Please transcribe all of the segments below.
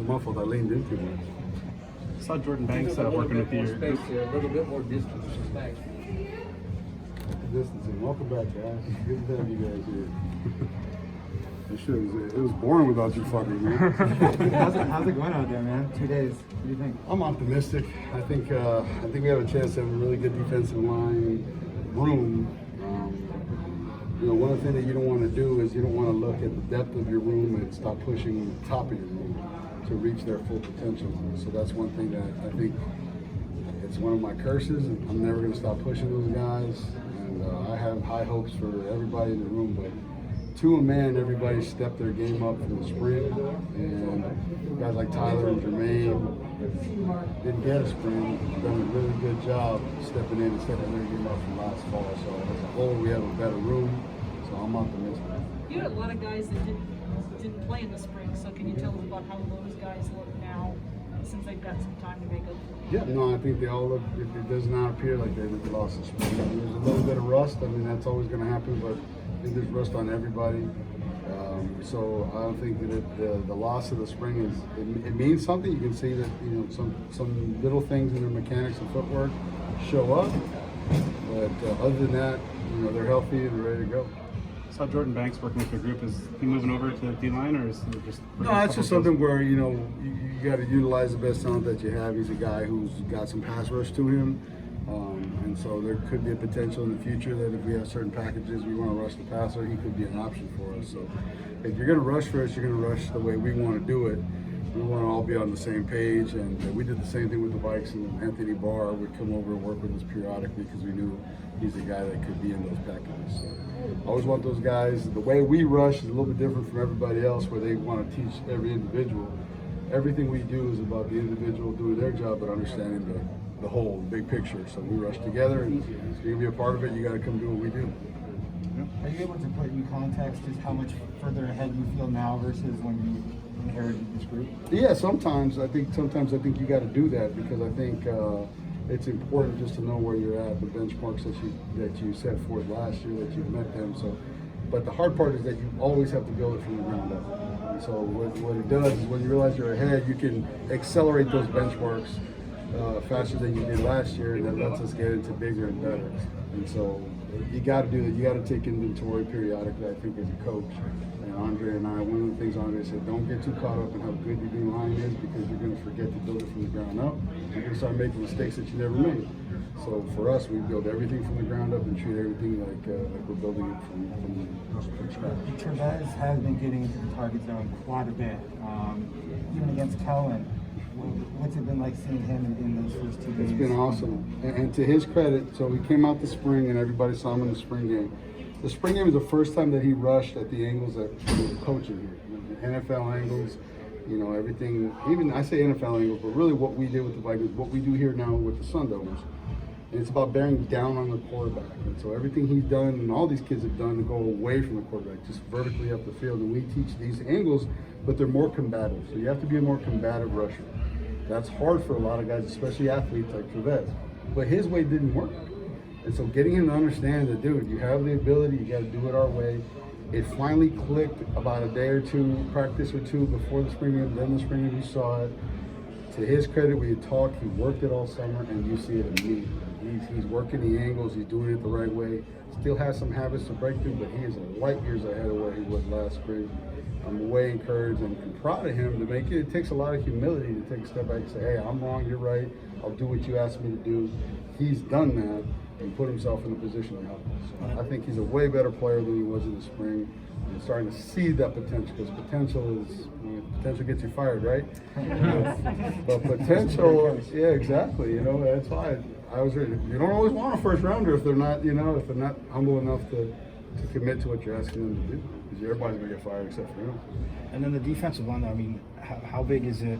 was my fault. I leaned in too much. I saw Jordan Banks working with you. Space here, a little bit more distance. Distancing. Welcome back, guys. Good to have you guys here. It was boring without you fucking, man. How's it going out there, man? 2 days. What do you think? I'm optimistic. I think we have a chance to have a really good defensive line room. One thing that you don't want to do is you don't want to look at the depth of your room and stop pushing the top of your room to reach their full potential. So that's one thing that I think it's one of my curses. I'm never going to stop pushing those guys, and I have high hopes for everybody in the room. But to a man, everybody stepped their game up from the spring, and guys like Tyler and Jermaine didn't get a spring, done a really good job stepping in and stepping their game up from last fall. So as a whole, we have a better room, so I'm optimistic. You had a lot of guys that didn't play in the spring, so can you tell us about how those guys look now since they've got some time to make up? Yeah, no, I think they all look, it does not appear like they lost the spring. There's a little bit of rust. I mean, that's always going to happen, but I think there's rust on everybody. So I don't think that the loss of the spring it means something. You can see that some little things in their mechanics and footwork show up, but other than that, they're healthy and ready to go. I saw Jordan Banks working with your group. Is he moving over to the D-line, or is he just? No, it's just something where you got to utilize the best talent that you have. He's a guy who's got some pass rush to him. And so there could be a potential in the future that if we have certain packages we want to rush the passer, he could be an option for us. So if you're going to rush for us, you're going to rush the way we want to do it. We want to all be on the same page, and we did the same thing with the Vikes, and Anthony Barr would come over and work with us periodically because we knew he's a guy that could be in those packages. So I always want those guys. The way we rush is a little bit different from everybody else, where they want to teach every individual. Everything we do is about the individual doing their job, but understanding the whole big picture. So we rush together, and if you're gonna be a part of it, you got to come do what we do. Are you able to put in context just how much further ahead you feel now versus when you inherited this group? Yeah, sometimes I think you got to do that, because I think it's important just to know where you're at, the benchmarks that you set forth last year, that you've met them. So, but the hard part is that you always have to build it from the ground up. And so what it does is when you realize you're ahead, you can accelerate those benchmarks faster than you did last year, and that lets us get into bigger and better. And so you got to do that. You got to take inventory periodically, I think, as a coach. And Andre and I, one of the things Andre said, don't get too caught up in how good your D-line is, because you're going to forget to build it from the ground up. You're going to start making mistakes that you never made. So for us, we build everything from the ground up and treat everything like we're building it from scratch. Trevez has been getting into the target zone quite a bit, even against Kellen. What's it been like seeing him in those first 2 days? It's been awesome. And to his credit, so he came out the spring and everybody saw him in the spring game. The spring game was the first time that he rushed at the angles that we were coaching here. The NFL angles, everything, even I say NFL angles, but really what we did with the Vikings, what we do here now with the Sundogs. And it's about bearing down on the quarterback. And so everything he's done, and all these kids have done, to go away from the quarterback, just vertically up the field. And we teach these angles, but they're more combative. So you have to be a more combative rusher. That's hard for a lot of guys, especially athletes like Trevez. But his way didn't work. And so getting him to understand that, dude, you have the ability, you got to do it our way. It finally clicked about a day or two, practice or two before the spring game. Then the spring game, you saw it. To his credit, we had talked, he worked it all summer, and you see it immediately. He's working the angles, he's doing it the right way. Still has some habits to break through, but he is light years ahead of where he was last spring. I'm way encouraged and proud of him to make it. It takes a lot of humility to take a step back and say, hey, I'm wrong, you're right. I'll do what you asked me to do. He's done that and put himself in a position to help us. So I think he's a way better player than he was in the spring. I'm starting to see that potential, because potential gets you fired, right? But potential, yeah, exactly. That's why I was ready. You don't always want a first rounder if they're not, if they're not humble enough to commit to what you're asking them to do. Because everybody's gonna get fired except for him. And then the defensive line, I mean, how big is it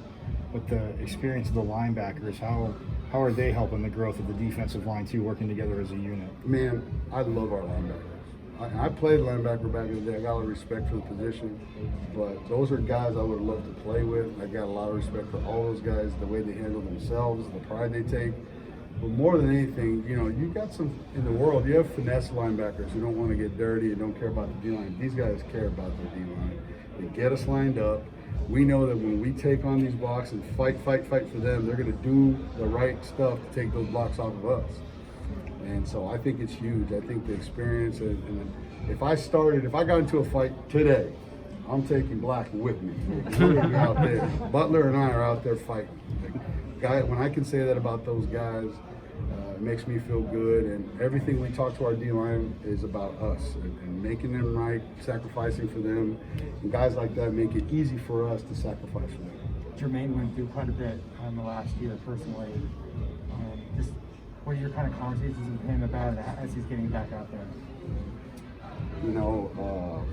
with the experience of the linebackers? How are they helping the growth of the defensive line too, working together as a unit? Man, I love our linebackers. I played linebacker back in the day. I got a lot of respect for the position, but those are guys I would love to play with. I got a lot of respect for all those guys, the way they handle themselves, the pride they take. But more than anything, you got some in the world. You have finesse linebackers who don't want to get dirty and don't care about the D-line. These guys care about their D-line. They get us lined up. we know that when we take on these blocks and fight for them, they're going to do the right stuff to take those blocks off of us. And so I think it's huge. I think the experience, and if I got into a fight today, I'm taking Black with me. We're gonna be out there. Butler and I are out there fighting. When I can say that about those guys, it makes me feel good. And everything we talk to our D-line is about us and making them right, sacrificing for them. And guys like that make it easy for us to sacrifice for them. Jermaine went through quite a bit in the last year personally. Just what are your kind of conversations with him about it as he's getting back out there? You know,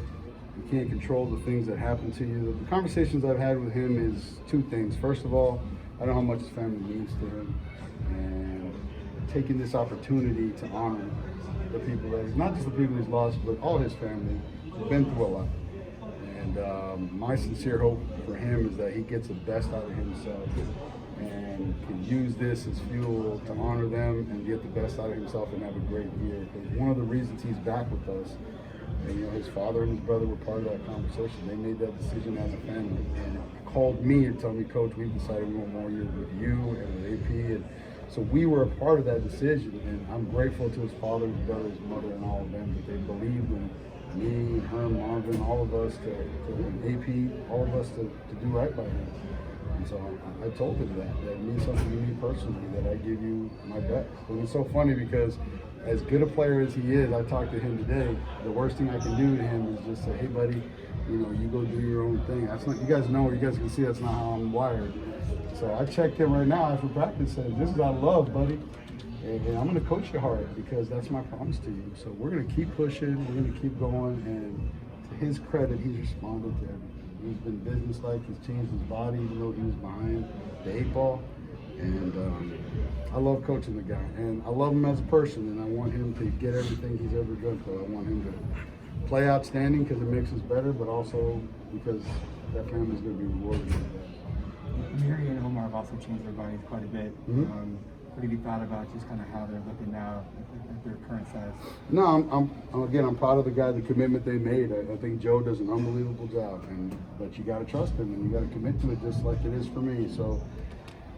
you can't control the things that happen to you. The conversations I've had with him is two things. First of all, I know how much his family means to him, and taking this opportunity to honor the people that not just the people he's lost, but all his family. He's been through a lot. And my sincere hope for him is that he gets the best out of himself and can use this as fuel to honor them and get the best out of himself and have a great year. Because one of the reasons he's back with us, and, you know, his father and his brother were part of that conversation. They made that decision as a family and called me and told me, Coach, we've decided we want more years with you and with AP. And so we were a part of that decision, and I'm grateful to his father, his brother, his mother, and all of them that they believed in me, Herm, Marvin, all of us, to AP, all of us to do right by him. And so I told him that it means something to me personally, that I give you my best. And it's so funny because as good a player as he is, I talked to him today, the worst thing I can do to him is just say, hey buddy, you know, you go do your own thing. That's not, you guys know, you guys can see that's not how I'm wired. So I checked him right now after practice, said, this is out of love, buddy. And I'm gonna coach you hard because that's my promise to you. So we're gonna keep pushing, we're gonna keep going, and to his credit, he's responded to everything. He's been businesslike, he's changed his body even though he was behind the 8-ball. And I love coaching the guy, and I love him as a person, and I want him to get everything he's ever done for. I want him to play outstanding because it makes us better, but also because that family's going to be rewarded with that. Mary and Omar have also changed their bodies quite a bit. Mm-hmm. What have you thought about just kind of how they're looking now at their current size? No, I'm proud of the guy, the commitment they made. I think Joe does an unbelievable job, but you got to trust him and you got to commit to it just like it is for me. So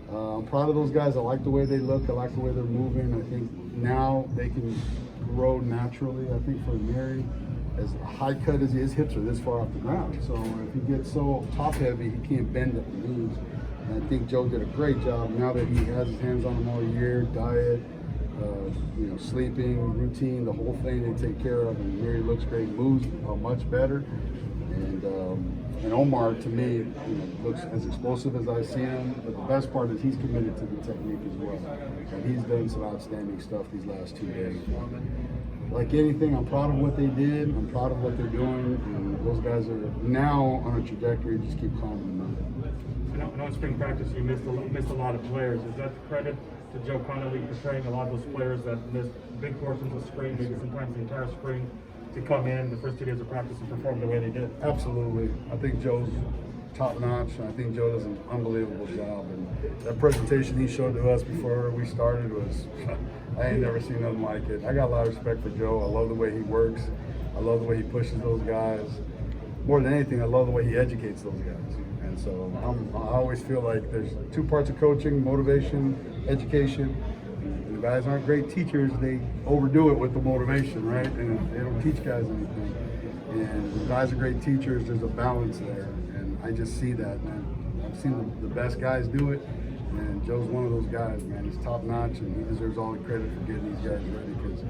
I'm proud of those guys. I like the way they look. I like the way they're moving. I think now they can grow naturally. I think for Mary, as high cut as his hips are this far off the ground. So if he gets so top heavy, he can't bend at the knees. And I think Joe did a great job now that he has his hands on him all year, diet, you know, sleeping, routine, the whole thing they take care of. And Mary looks great, moves much better. And Omar, to me, you know, looks as explosive as I see him. But the best part is he's committed to the technique as well. And he's done some outstanding stuff these last 2 days. Like anything, I'm proud of what they did. I'm proud of what they're doing. And those guys are now on a trajectory to just keep climbing them. I know in spring practice you missed a lot of players. Is that credit to Joe Connolly preparing a lot of those players that missed big portions of spring, maybe sometimes the entire spring, to come in the first 2 days of practice and perform the way they did? Absolutely. I think Joe's top notch. I think Joe does an unbelievable job. And that presentation he showed to us before we started was, I ain't never seen nothing like it. I got a lot of respect for Joe. I love the way he works. I love the way he pushes those guys. More than anything, I love the way he educates those guys. And so I always feel like there's 2 parts of coaching: motivation, education. And the guys aren't great teachers. They overdo it with the motivation, right? And they don't teach guys anything. And the guys are great teachers. There's a balance there. And I just see that, man. I've seen the best guys do it. And Joe's one of those guys, man. He's top notch, and he deserves all the credit for getting these guys ready, because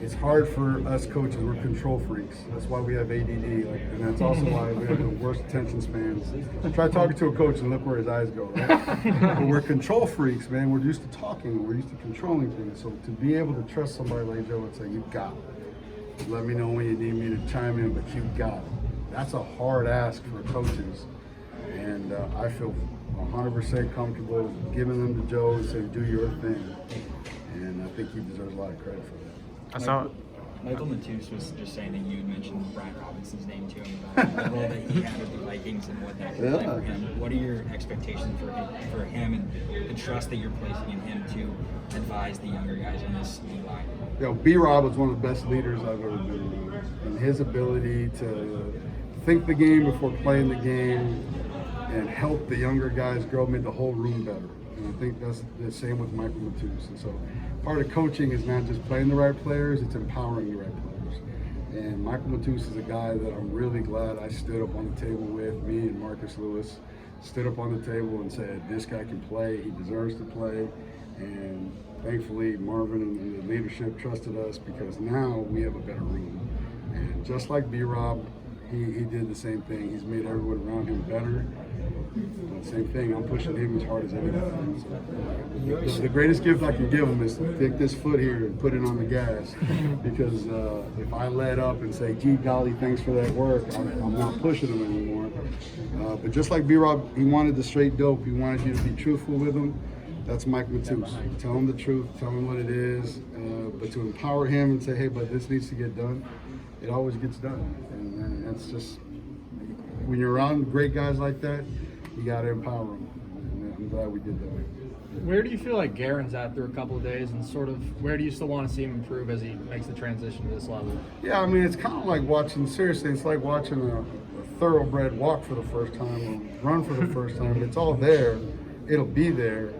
it's hard for us coaches. We're control freaks. That's why we have ADD, and that's also why we have the worst attention spans. Try talking to a coach and look where his eyes go, right? But we're control freaks, man. We're used to talking. We're used to controlling things. So to be able to trust somebody like Joe and say, you got it. Let me know when you need me to chime in, but you got it. That's a hard ask for coaches. And I feel 100% comfortable giving them to Joe and saying, do your thing. And I think he deserves a lot of credit for that. I saw. Michael Matus was just saying that you had mentioned Brian Robinson's name to him about the role that he had with the Vikings and what that could play for him. What are your expectations for him and the trust that you're placing in him to advise the younger guys on this new line? You know, B-Rob was one of the best leaders I've ever been around. And his ability to think the game before playing the game, and helped the younger guys grow, made the whole room better. And I think that's the same with Michael Matus. And so part of coaching is not just playing the right players, it's empowering the right players. And Michael Matus is a guy that I'm really glad I stood up on the table with. Me and Marcus Lewis stood up on the table and said, this guy can play, he deserves to play. And thankfully, Marvin and the leadership trusted us because now we have a better room. And just like B-Rob, he did the same thing. He's made everyone around him better. And same thing, I'm pushing him as hard as anything. So the greatest gift I can give him is to take this foot here and put it on the gas. Because if I let up and say, gee golly, thanks for that work, I'm not pushing him anymore. But just like B-Rob, he wanted the straight dope. He wanted you to be truthful with him. That's Mike Matus. Tell him the truth, tell him what it is, but to empower him and say, hey, but this needs to get done, it always gets done. And that's just, when you're around great guys like that, you got to empower them. And I'm glad we did that. Where do you feel like Garen's at through a couple of days, and sort of where do you still want to see him improve as he makes the transition to this level? Yeah, I mean, it's kind of like watching, seriously, it's like watching a thoroughbred walk for the first time or run for the first time. It's all there. It'll be there.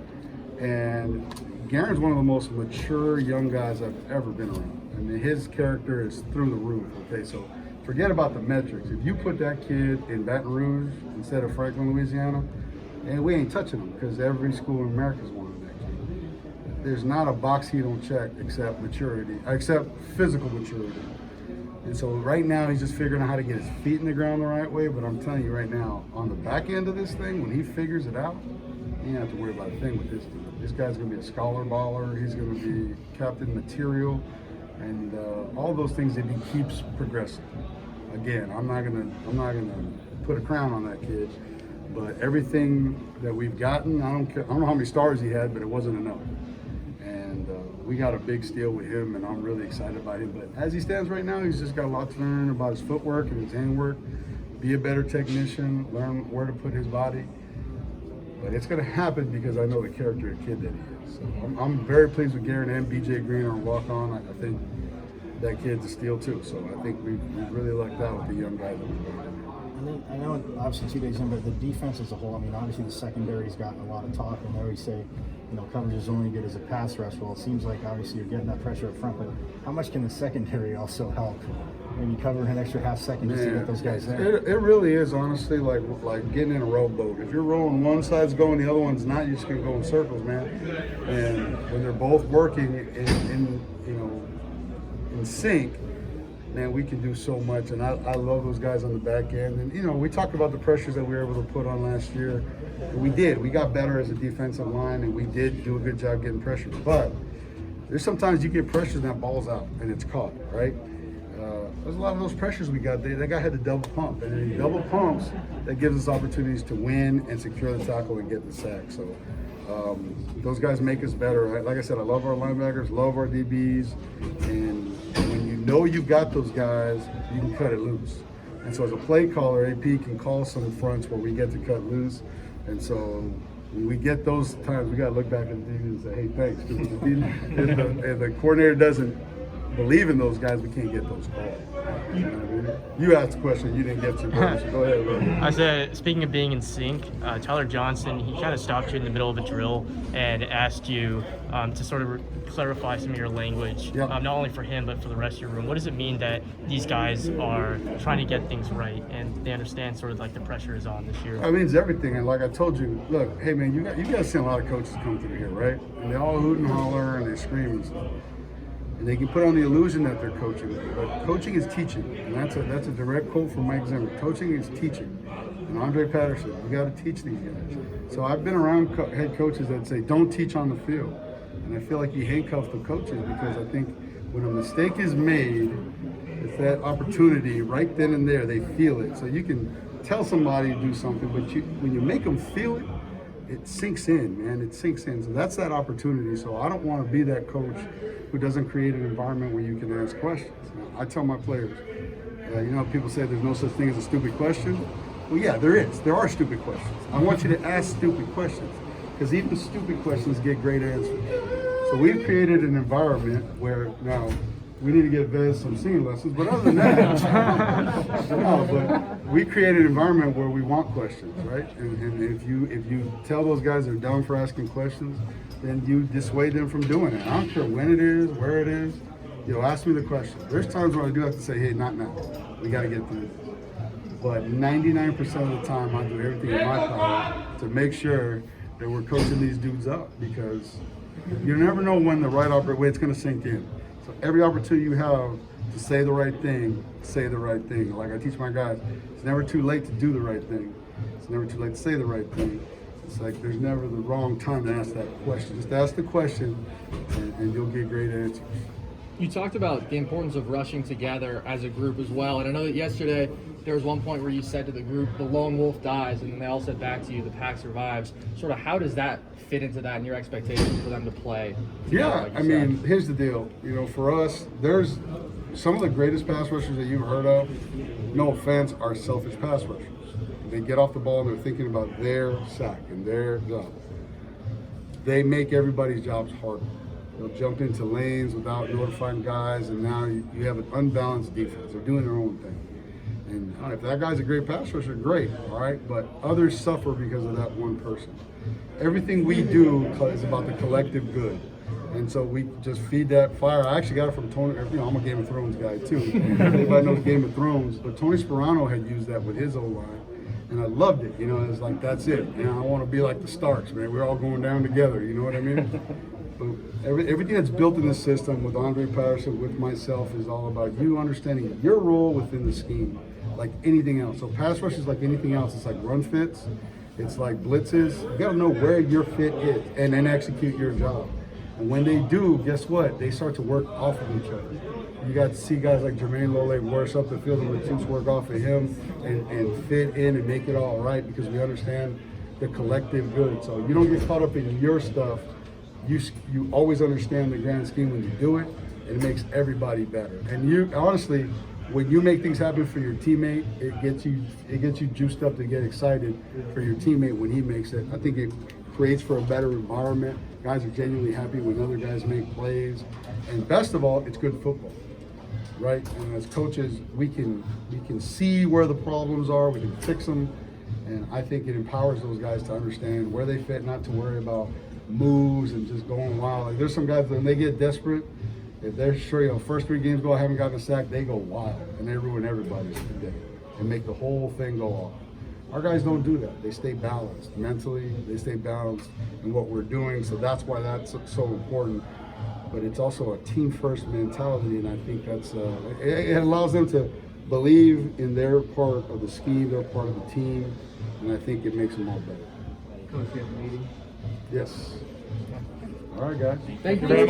And Garen's one of the most mature young guys I've ever been around. I mean, his character is through the roof, okay? So forget about the metrics. If you put that kid in Baton Rouge instead of Franklin, Louisiana, and we ain't touching him because every school in America's wanted that kid. There's not a box he don't check except maturity, except physical maturity. And so right now he's just figuring out how to get his feet in the ground the right way, but I'm telling you right now, on the back end of this thing, when he figures it out, you don't have to worry about a thing with this dude. This guy's going to be a scholar baller. He's going to be captain material, and all those things that he keeps progressing. Again, I'm not gonna put a crown on that kid, but everything that we've gotten, I don't know how many stars he had, but it wasn't enough. And we got a big steal with him, and I'm really excited about him. But as he stands right now, he's just got a lot to learn about his footwork and his handwork. Be a better technician. Learn where to put his body. But it's going to happen because I know the character of kid that he is. So I'm very pleased with Garen and BJ Green on walk-on. I think that kid's a steal too. So I think we've really lucked out with the young guys that we've got. And then I know obviously 2 days in, but the defense as a whole, I mean, obviously the secondary's gotten a lot of talk, and they always say, you know, coverage is only good as a pass rush. Well, it seems like obviously you're getting that pressure up front, but how much can the secondary also help? Maybe covering an extra half second just to get those guys there. It really is, honestly, like getting in a rowboat. If you're rowing, one side's going, the other one's not, you're just gonna go in circles, man. And when they're both working in sync, man, we can do so much. And I love those guys on the back end. And, you know, we talked about the pressures that we were able to put on last year. And we did. We got better as a defensive line, and we did do a good job getting pressure. But there's sometimes you get pressures and that ball's out, and it's caught, right? There's a lot of those pressures we got. That guy had to double pump. And in double pumps, that gives us opportunities to win and secure the tackle and get the sack. So those guys make us better. Like I said, I love our linebackers, love our DBs. And when you know you got those guys, you can cut it loose. And so as a play caller, AP can call some fronts where we get to cut loose. And so when we get those times, we got to look back at the defense and say, hey, thanks. If the coordinator doesn't believe in those guys, we can't get those calls. You know what I mean? You asked a question you didn't get to, bro. So go ahead, bro. I said, speaking of being in sync, Tyler Johnson, he kind of stopped you in the middle of a drill and asked you to sort of clarify some of your language, Yep. Not only for him, but for the rest of your room. What does it mean that these guys are trying to get things right and they understand sort of like the pressure is on this year? It means everything. And like I told you, look, hey, man, you guys seen a lot of coaches come through here, right? And they all hoot and holler and they scream and stuff. And they can put on the illusion that they're coaching, but coaching is teaching, and that's a direct quote from Mike Zimmer. Coaching is teaching, and Andre Patterson, we got to teach these guys. So I've been around head coaches that say, don't teach on the field, and I feel like you handcuff the coaches because I think when a mistake is made, it's that opportunity right then and there. They feel it, so you can tell somebody to do something, but when you make them feel it, it sinks in, man. It sinks in. So that's that opportunity. So I don't want to be that coach who doesn't create an environment where you can ask questions. I tell my players, you know, people say there's no such thing as a stupid question. Well, yeah, there is. There are stupid questions. I want you to ask stupid questions because even stupid questions get great answers. So we've created an environment where now we need to get Vez some singing lessons. But other than that, no, but we create an environment where we want questions, right? And if you tell those guys they're down for asking questions, then you dissuade them from doing it. I don't care when it is, where it is. Ask me the question. There's times where I do have to say, hey, not now. We got to get through this. But 99% of the time, I do everything in my power to make sure that we're coaching these dudes up, because you never know when the right way it's going to sink in. So every opportunity you have to say the right thing, say the right thing. Like I teach my guys, it's never too late to do the right thing. It's never too late to say the right thing. It's like there's never the wrong time to ask that question. Just ask the question, and you'll get great answers. You talked about the importance of rushing together as a group as well, and I know that yesterday there was one point where you said to the group, the lone wolf dies, and then they all said back to you, the pack survives. Sort of how does that fit into that and your expectations for them to play together, Yeah, like you I said? mean, here's the deal. For us, there's some of the greatest pass rushers that you've heard of, no offense, are selfish pass rushers. They get off the ball and they're thinking about their sack and their job. They make everybody's jobs harder. They'll jump into lanes without notifying guys, and now you have an unbalanced defense. They're doing their own thing. And if that guy's a great pass rusher, great, all right? But others suffer because of that one person. Everything we do is about the collective good. And so we just feed that fire. I actually got it from Tony. I'm a Game of Thrones guy too. Everybody knows Game of Thrones. But Tony Sperano had used that with his O-line. And I loved it. It's like, that's it. I want to be like the Starks, man. We're all going down together. You know what I mean? But everything that's built in the system with Andre Patterson, with myself, is all about you understanding your role within the scheme, like anything else. So pass rush is like anything else. It's like run fits. It's like blitzes. You got to know where your fit is and then execute your job. And when they do, guess what? They start to work off of each other. You got to see guys like Jermaine Lole worse up the field, and the troops work off of him and fit in and make it all right, because we understand the collective good. So you don't get caught up in your stuff. You always understand the grand scheme when you do it, and it makes everybody better. And you honestly, when you make things happen for your teammate, it gets you juiced up to get excited for your teammate when he makes it. I think it creates for a better environment. Guys are genuinely happy when other guys make plays, and best of all, it's good football, right? And as coaches, we can see where the problems are, we can fix them, and I think it empowers those guys to understand where they fit, not to worry about moves and just going wild. Like, there's some guys, when they get desperate, if they're sure, first 3 games go, I haven't gotten a sack, they go wild and they ruin everybody's day and make the whole thing go off. Our guys don't do that. They stay balanced mentally. They stay balanced in what we're doing. So that's why that's so important. But it's also a team-first mentality, and I think that's it allows them to believe in their part of the scheme, their part of the team, and I think it makes them all better. Coach, you have a meeting? Yes. All right, guys. Thank you very much.